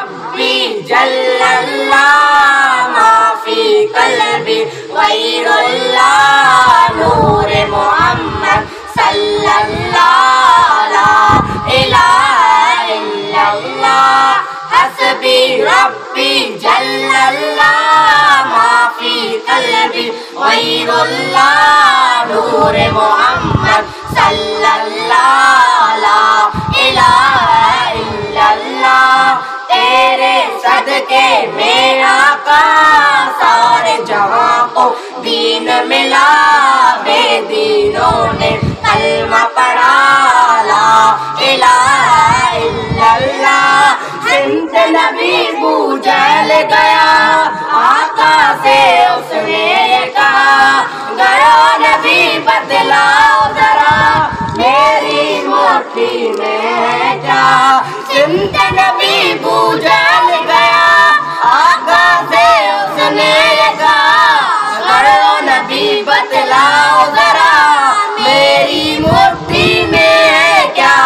ربی جل اللہ ما فی قلبی غیر اللہ نور محمد صلی اللہ لا الہ الا اللہ حسبی ربی جل اللہ ما فی قلبی غیر اللہ نور محمد صلی اللہ لا الہ الا اللہ تیرے صدقے میں آقا سارے جہاں کو دین ملا بے دینوں نے کلمہ پڑھا لا الہ الا اللہ سمت نبی بو جہل گیا آقا سے اس نے یہ کہا گیا نبی بتلاؤ ذرا میری مٹھی میں ہے کیا سمت نبی بو جہل گیا آقا سے اس نے یہ کہا گیا نبی بتلاؤ ذرا میری مٹھی میں ہے کیا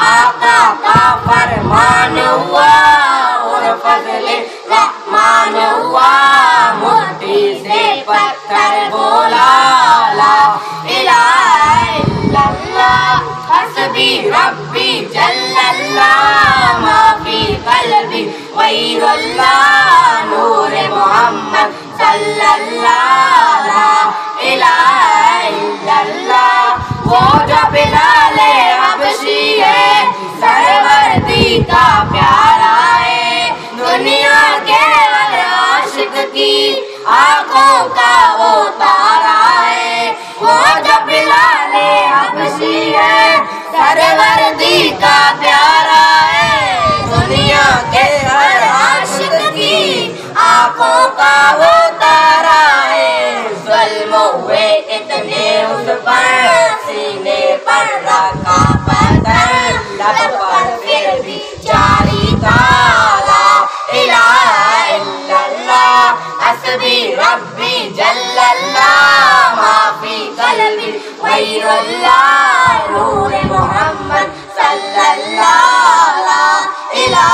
آقا کا فرمان ہوا اور فضل رحمان ہوا مٹھی سے پتھر بولا لا الہ الا اللہ حسبی ربی جل اللہ ما فی قلبی غیر اللہ نور محمد صلی اللہ لا الہ الا اللہ وہ جو بلال حبشی ہے سروردی کا پیارا ہے دنیا کے ہر عاشق کی آنکھوں کا وہ تارا ہے وہ جو بلال حبشی ہے سروردی کا پیارا ہے دنیا کے ہر عاشق کی آنکھوں کا وہ تارا ہے ظلم ہوئے اتنے اس پر سینے پر رکھا پتھر لب پر پھر بھی جاری تھا لا الہ الا اللہ حسبی ربی جل اللہ ما فی قلبی غیر اللہ نور محمد صلی اللہ لا الہ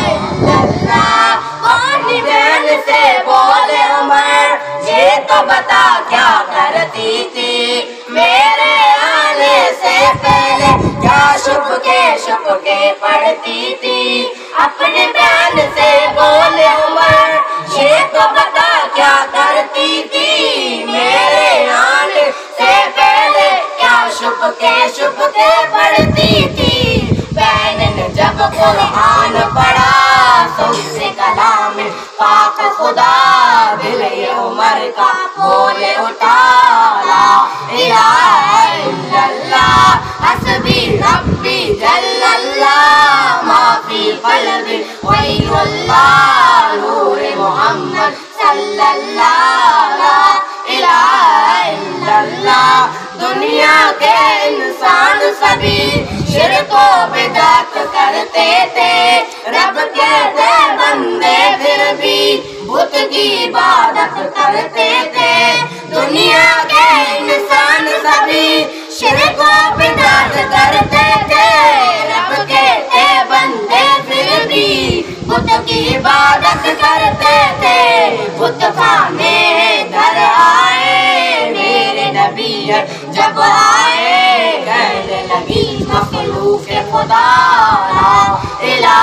الا اللہ کون بہن سے بولے عمر یہ تو بتا کیا کرتی تھی میرے آنے سے پہلے کیا چھپ کے پڑھتی تھی اپنی بہن سے بولے عمر یہ تو بتا کیا کرتی تھی میرے آنے سے پہلے کیا چھپ کے پڑھتی تھی بہن نے جب قرآن پڑھا سب سے کلام پاک خدا دل یہ عمر کا بولے اٹھا لا الہ الا اللہ حسبی ربی جل اللہ ما فی قلبی غیر اللہ نور محمد صلی اللہ لا الہ الا اللہ دنیا کے انسان سبھی شرک و بدعت کرتے تھے رب کے تھے بندے پھر بھی بت کی عبادت کرتے تھے دنیا کے انسان سبھی شرک و بدعت کرتے تھے رب کے تھے بندے پھر بھی بت کی عبادت کرتے تھے بت خانے گھر آئے میرے نبی جب آئے کہنے لگی مخلوق خدا لا الہ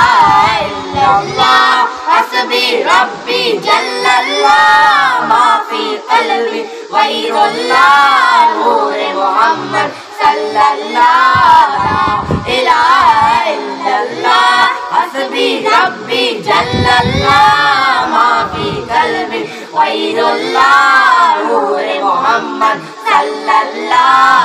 الا اللہ حسبی ربی جل اللہ ما فی قلبی غیر اللہ نور محمد صلی اللہ لا الہ الا اللہ حسبی ربی جل اللہ ما فی قلبی غیر اللہ نور محمد صلی اللہ